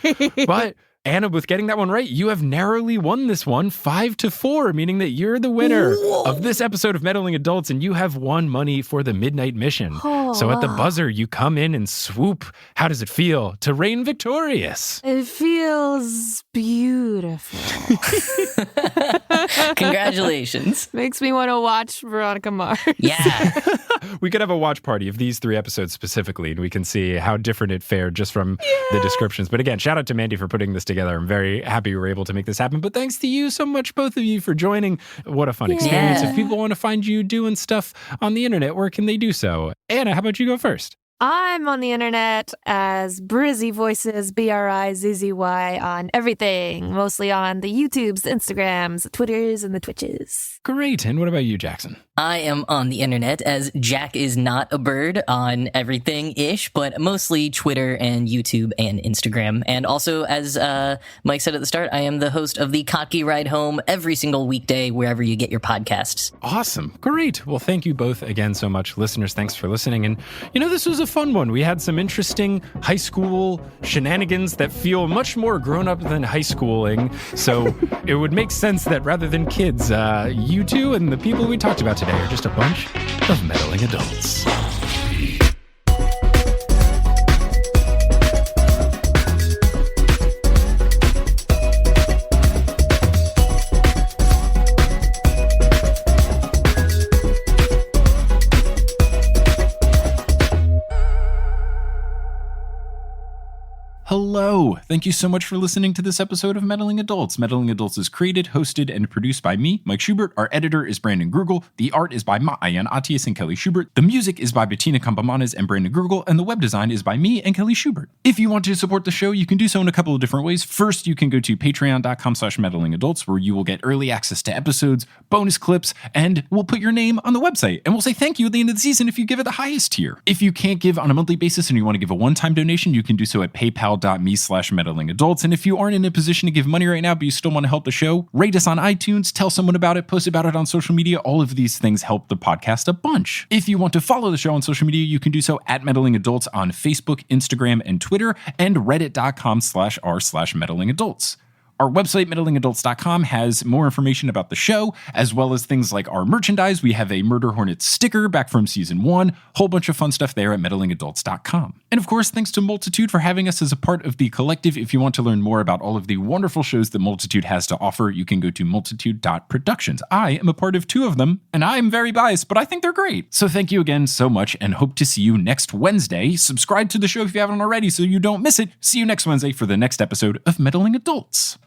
[SPEAKER 1] But Anna, with getting that one right, you have narrowly won this one 5-4, meaning that you're the winner of this episode of Meddling Adults, and you have won money for the Midnight Mission.
[SPEAKER 3] Oh,
[SPEAKER 1] so at the buzzer, you come in and swoop. How does it feel to reign victorious?
[SPEAKER 3] It feels beautiful.
[SPEAKER 2] Congratulations.
[SPEAKER 3] Makes me want to watch Veronica Mars.
[SPEAKER 2] Yeah.
[SPEAKER 1] We could have a watch party of these 3 episodes specifically, and we can see how different it fared just from the descriptions. But again, shout out to Mandy for putting this together. I'm very happy we were able to make this happen. But thanks to you so much, both of you, for joining. What a fun experience.
[SPEAKER 2] Yeah.
[SPEAKER 1] If people want to find you doing stuff on the internet, where can they do so? Anna, how about you go first?
[SPEAKER 3] I'm on the internet as Brizzy Voices, BRIZZY, on everything, mostly on the YouTubes, the Instagrams, the Twitters, and the Twitches.
[SPEAKER 1] Great. And what about you, Jackson?
[SPEAKER 2] I am on the internet as Jack is not a bird on everything-ish, but mostly Twitter and YouTube and Instagram. And also, as Mike said at the start, I am the host of the Cocky Ride Home every single weekday, wherever you get your podcasts.
[SPEAKER 1] Awesome. Great. Well, thank you both again so much. Listeners, thanks for listening. And, this was a fun one. We had some interesting high school shenanigans that feel much more grown-up than high schooling. So it would make sense that rather than kids, you two and the people we talked about today are just a bunch of meddling adults.
[SPEAKER 4] Hello! Thank you so much for listening to this episode of Meddling Adults. Meddling Adults is created, hosted, and produced by me, Mike Schubert. Our editor is Brandon Grugel. The art is by Maayan Atias and Kelly Schubert. The music is by Bettina Campamanes and Brandon Grugel, and the web design is by me and Kelly Schubert. If you want to support the show, you can do so in a couple of different ways. First, you can go to patreon.com/meddlingadults, where you will get early access to episodes, bonus clips, and we'll put your name on the website. And we'll say thank you at the end of the season if you give it the highest tier. If you can't give on a monthly basis and you want to give a one-time donation, you can do so at paypal.me/meddlingadults. And if you aren't in a position to give money right now, but you still want to help the show, rate us on iTunes, tell someone about it, post about it on social media. All of these things help the podcast a bunch. If you want to follow the show on social media, you can do so at Meddling Adults on Facebook, Instagram, and Twitter, and reddit.com/r/meddlingadults. Our website, meddlingadults.com, has more information about the show, as well as things like our merchandise. We have a Murder Hornet sticker back from season 1, whole bunch of fun stuff there at meddlingadults.com. And of course, thanks to Multitude for having us as a part of the collective. If you want to learn more about all of the wonderful shows that Multitude has to offer, you can go to multitude.productions. I am a part of 2 of them, and I am very biased, but I think they're great. So thank you again so much, and hope to see you next Wednesday. Subscribe to the show if you haven't already so you don't miss it. See you next Wednesday for the next episode of Meddling Adults.